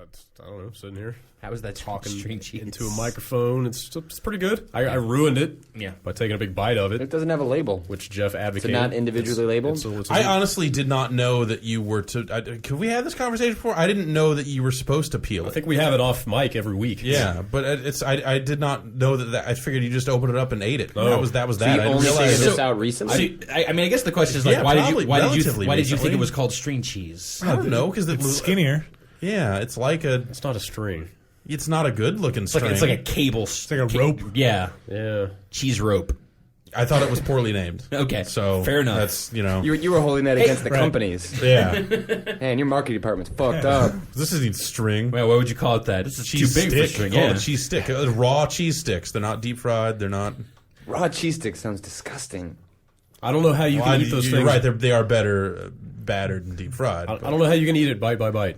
I don't know, sitting here. How is that talking string cheese? into a microphone? It's pretty good. I ruined it by taking a big bite of it. It doesn't have a label. Which Jeff advocated. It's not individually labeled? I honestly did not know that you were to... could we have this conversation before? I didn't know that you were supposed to peel it. I think we have it off mic every week. Yeah, but I did not know that. I figured you just opened it up and ate it. That was that. So you only figured this out recently? I mean, I guess the question is, like, why did you think it was called string cheese? I don't know, because it's skinnier. Yeah, it's like a... It's not a string. It's not a good-looking string. It's like a cable. It's like a rope. Yeah. Yeah. Cheese rope. I thought it was poorly named. Okay. So fair enough. That's, You were holding that against the companies. Yeah. Man, your marketing department's fucked up. This isn't string. Well, what would you call it that? This is cheese too big stick. for string. Call it a cheese stick. Raw cheese sticks. They're not deep-fried. They're not... Raw cheese sticks sounds disgusting. I don't know how you can eat those things. Right. They are better battered and deep-fried. I don't know how you can eat it bite by bite.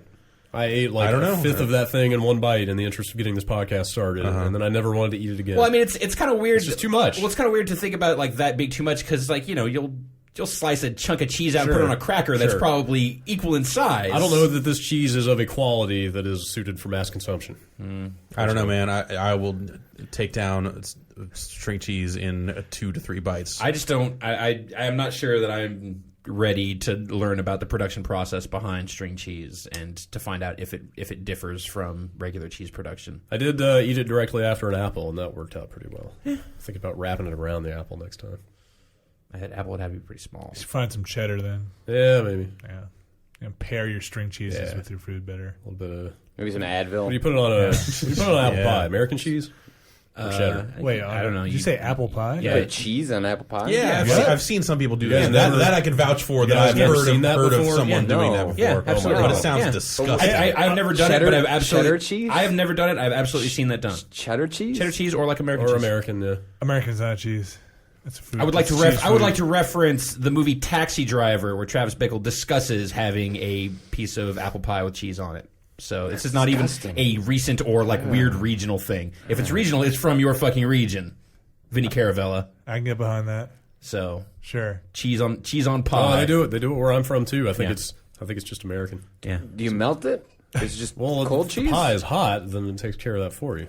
I ate a fifth of that thing in one bite in the interest of getting this podcast started, and then I never wanted to eat it again. Well, I mean, it's kind of weird. It's just too much. Well, it's kind of weird to think about it like that being too much because, like, you'll slice a chunk of cheese out and put it on a cracker that's probably equal in size. I don't know that this cheese is of a quality that is suited for mass consumption. I don't know, man. I will take down string cheese in 2 to 3 bites. I just don't. I am not sure that I'm ready to learn about the production process behind string cheese and to find out if it differs from regular cheese production. I did eat it directly after an apple, and that worked out pretty well. Think about wrapping it around the apple next time. Apple would have to be pretty small. You should find some cheddar then. Yeah, maybe. Yeah. Pair your string cheeses with your food better. A little bit of... Maybe some Advil. What do you put it on apple pie? American cheese? Or cheddar? Wait, I don't know. Did you say apple pie? You put cheese on apple pie? Yeah, I've seen some people do that. never- That I can vouch for. That I've never heard seen that of before? someone doing that before. Yeah, absolutely. But it sounds disgusting. I've never done it, but I've absolutely... Cheddar cheese? I have never done it. I've absolutely seen that done. Cheddar cheese? Cheddar cheese or like American cheese. Or American, yeah. American's not cheese. That's a food. I would like to reference the movie Taxi Driver, where Travis Bickle discusses having a piece of apple pie with cheese on it. So this is not even a recent or like weird regional thing. If it's regional, it's from your fucking region, Vinny Caravella. I can get behind that. So sure, cheese on pie. Oh, they do it. They do it where I'm from too. I think it's just American. Yeah. Do you melt it? It's just cold cheese. If the pie is hot, then it takes care of that for you.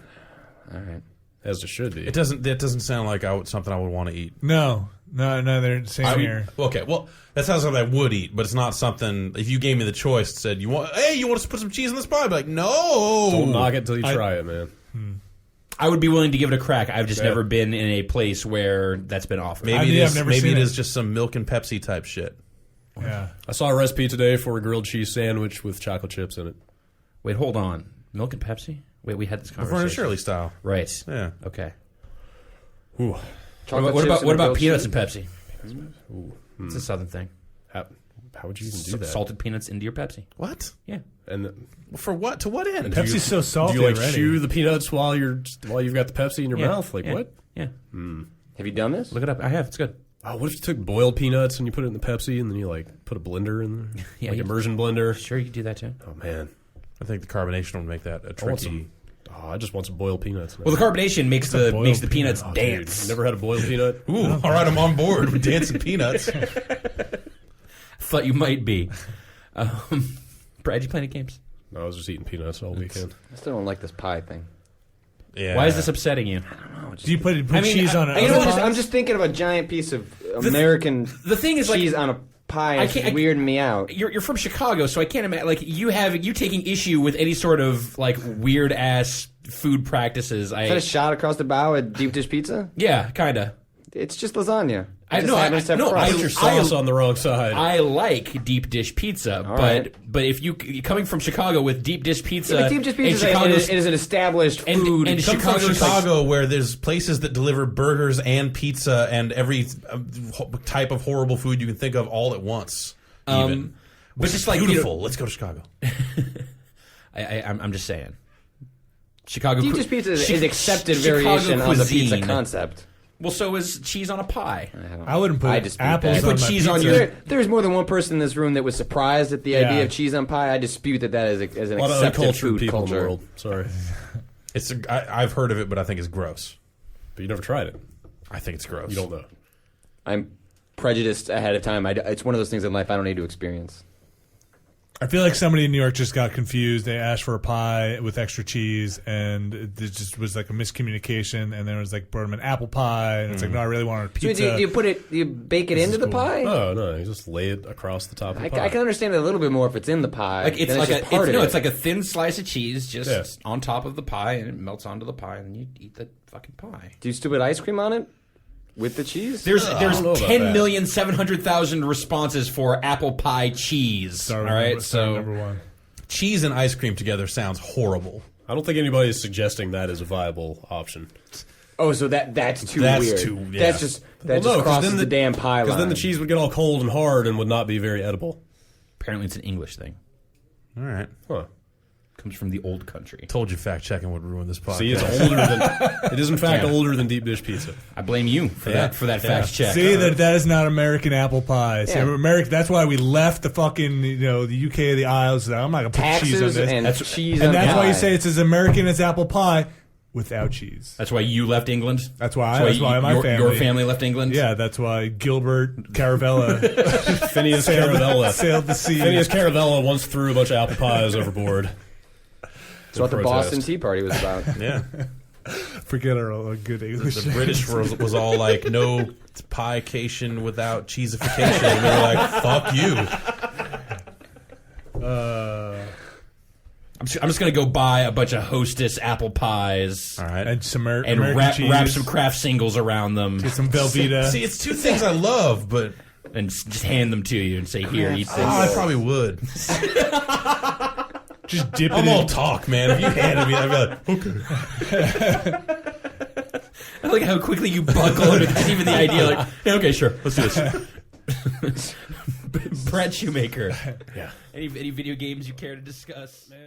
All right. As it should be. That doesn't sound like something I would want to eat. No, they're same here. Okay, well, that sounds like I would eat, but it's not something. If you gave me the choice, said you want us to put some cheese in this pie? I'd be like, no. Don't knock it until you try it, man. I would be willing to give it a crack. I've just never been in a place where that's been offered. Maybe it is just some milk and Pepsi type shit. Yeah. I saw a recipe today for a grilled cheese sandwich with chocolate chips in it. Wait, hold on. Milk and Pepsi? Wait, we had this conversation. Before Shirley style. Right. Yeah. Okay. Ooh. What about peanuts and Pepsi? It's a Southern thing. How would you even do that? Salted peanuts into your Pepsi. What? Yeah. And for what? To what end? Pepsi's so salty. Do you already. chew the peanuts while you've got the Pepsi in your mouth? Like what? Yeah. Have you done this? Look it up. I have. It's good. Oh, what if you took boiled peanuts and you put it in the Pepsi and then you put a blender in there? Immersion blender? Sure, you could do that too. Oh, man. I think the carbonation would make that a tricky... I just want some boiled peanuts. Well, the carbonation makes the peanuts dance. Dude, never had a boiled peanut? Ooh, all right, I'm on board with dancing peanuts. Thought you might be. Brad, you play any games? No, I was just eating peanuts all weekend. I still don't like this pie thing. Yeah. Why is this upsetting you? I don't know. Do you put cheese on it? I'm just thinking of a giant piece of American the thing is, cheese on a pie. It's weirding me out. You're from Chicago, so I can't imagine. Like you taking issue with any sort of like weird ass food practices. Is that a shot across the bow at deep dish pizza? Yeah, kinda. It's just lasagna. I put your sauce on the wrong side. I like deep dish pizza, but if you coming from Chicago with deep dish pizza, deep dish pizza is an established food. And Chicago, where there's places that deliver burgers and pizza and every type of horrible food you can think of all at once. Even, but just like beautiful. Let's go to Chicago. I'm just saying, Chicago deep dish picza is an accepted variation on the pizza concept. Well, so is cheese on a pie. I wouldn't put apples on my cheese pizza. on your... There's more than one person in this room that was surprised at the idea of cheese on pie. I dispute that is an accepted food people culture. In the world. Sorry. I've heard of it, but I think it's gross. But you never tried it. I think it's gross. You don't know. I'm prejudiced ahead of time. It's one of those things in life I don't need to experience. I feel like somebody in New York just got confused. They asked for a pie with extra cheese, and it just was like a miscommunication. And then it was like, brought them an apple pie, and it's like, no, I really wanted a pizza. So do you bake it into the pie? Oh no, you just lay it across the top of the pie. I can understand it a little bit more if it's in the pie. Like it's like a thin slice of cheese just on top of the pie, and it melts onto the pie, and then you eat the fucking pie. Do you still put ice cream on it? With the cheese? There's 10,700,000 responses for apple pie cheese. All right, so number one. Cheese and ice cream together sounds horrible. I don't think anybody is suggesting that is a viable option. Oh, so that's too weird. That's just crosses the damn pie line. Because then the cheese would get all cold and hard and would not be very edible. Apparently, it's an English thing. All right. Huh. Comes from the old country. Told you fact checking would ruin this podcast. See, it is in fact older than deep dish pizza. I blame you for that fact check. See, that is not American apple pie. See, that's why we left the fucking the UK of the Isles. I'm not gonna put cheese on this. And that's why you say it's as American as apple pie without cheese. That's why you left England. That's why my family. Your family left England. Yeah, that's why Gilbert Caravella, Phineas Caravella sailed the sea. Phineas Caravella once threw a bunch of apple pies overboard. That's what the Boston Tea Party was about. Yeah. Forget our good English. The British was all like, no pie-cation without cheesification. And they were like, fuck you. I'm just going to go buy a bunch of Hostess apple pies. All right. And some and wrap some Kraft singles around them. Get some Velveeta. See, it's two things I love, but... And just hand them to you and say, here, eat this. Oh, I probably would. Just dip it I'm in. all talk, man. If you handed me, I'd be like, okay. I like how quickly you buckle under even the idea. Like, yeah, okay, sure, let's do this. Brad Shoemaker. Yeah. Any video games you care to discuss? Man.